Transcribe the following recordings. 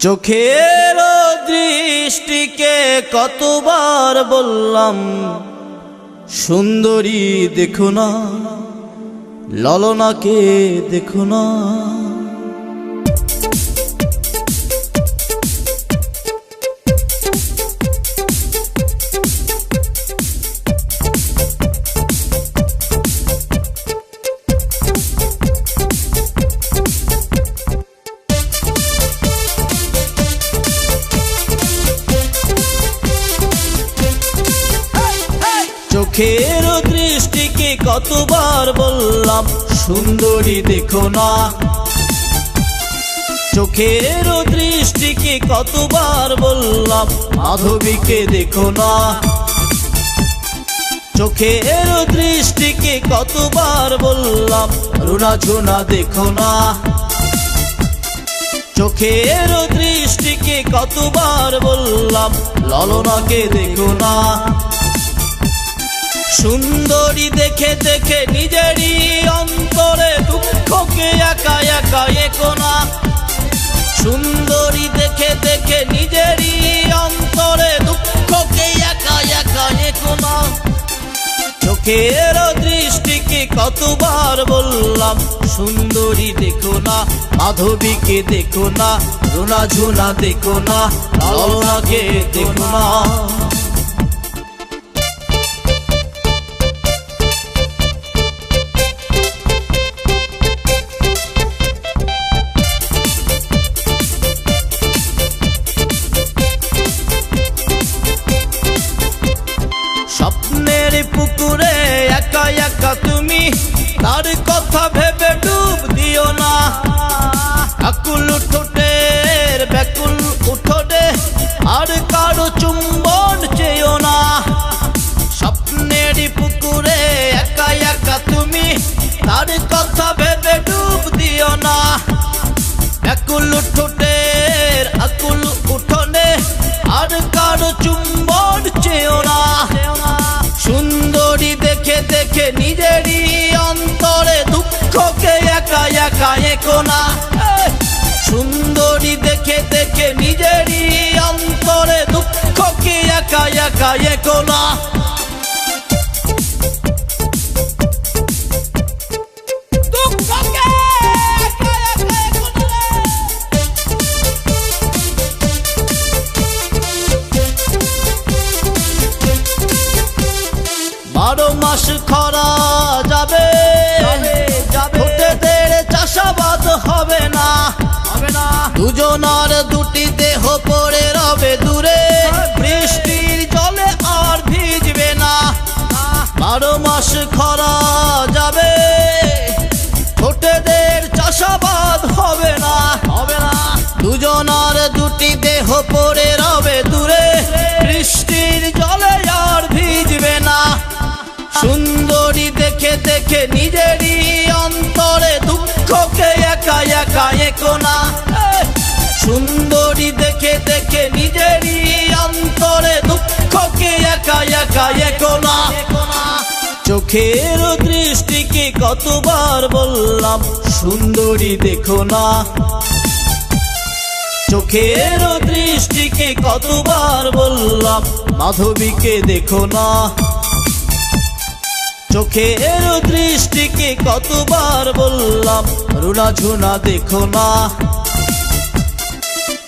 চোখের দৃষ্টিকে কতবার বললাম সুন্দরী দেখো না, ললনাকে দেখো না। চোখের দৃষ্টিকে কতবার বললাম সুন্দরী দেখো না, চোখের দৃষ্টিকে কতবার বললাম মাধবীকে দেখো না, চোখের দৃষ্টিকে কতবার বললাম রুনা ঝুনা দেখো না, চোখের দৃষ্টিকে কতবার বললাম ললনাকে দেখো না। সুন্দরী দেখে দেখে নিজেরই অন্তরে দুঃখকে একা একা একো না, সুন্দরী দেখে দেখে নিজেরই অন্তরে দুঃখকে একা একা একো না। চোখের দৃষ্টিকে কতবার বললাম সুন্দরী দেখো না, মাধবীকে দেখো না, রুনা ঝুনা দেখো না, ললনাকে দেখো না। স্বপ্নের পুকুরে একা একা তুমি, তার কথা ভেবে ডুব দিও না, আকুল ঠোঁটের ব্যাকুল উঠোনে আর কারো চুম্বন চেয়েও না। স্বপ্নের পুকুরে একা একা তুমি, তার কথা ভেবে ডুব দিও না, ব্যাকুল ঠোঁটের আকুল উঠোনে আর কারো চুম্বন চেয়েও না। সুন্দরী দেখে দেখে নিজেরই অন্তরে দুঃখকে একা একা একো না, সুন্দরী দেখে দেখে নিজেরই অন্তরে দুঃখকে একা একা একো না। বারো মাস খরা যাবে, ঠোঁটেদের চাষাবাদ হবে না, দুজনার দুটি দেহ পড়ে রবে দূরে, বৃষ্টির জলে আর ভিজবে না। বারো মাস খরা যাবে, ঠোঁটেদের চাষাবাদ হবে না, দুজনার দুটি দেহ পড়ে রবে দূরে, বৃষ্টির জলে আর ভিজবে না। সুন্দরী দেখে দেখে নিজেরই অন্তরে দুঃখকে একা একা একো না, সুন্দরী দেখে দেখে নিজেরই অন্তরে দুঃখকে একা একা একো না। চোখের দৃষ্টিকে কতবার বললাম সুন্দরী দেখো না, চোখের দৃষ্টিকে কতবার বললাম মাধবীকে দেখো না, চোখের দৃষ্টিকে কতবার বললাম রুনা ঝুনা দেখো না,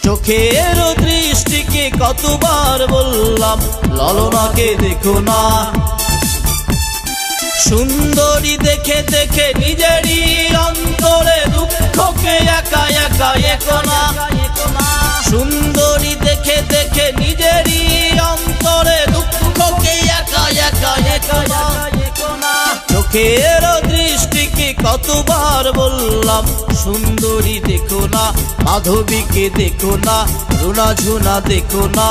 চোখের দৃষ্টিকে কতবার বললাম ললনাকে দেখো না। সুন্দরী দেখে দেখে নিজেরই অন্তরে দুঃখকে একা একা একো না, সুন্দরী দেখে দেখে নিজেরই অন্তরে দুঃখকে একা একা একো না। চোখের দৃষ্টিকে কতবার বললাম সুন্দরী দেখো না, মাধবীকে দেখো না, রুনা ঝুনা দেখো না,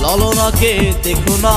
ললনাকে দেখো না।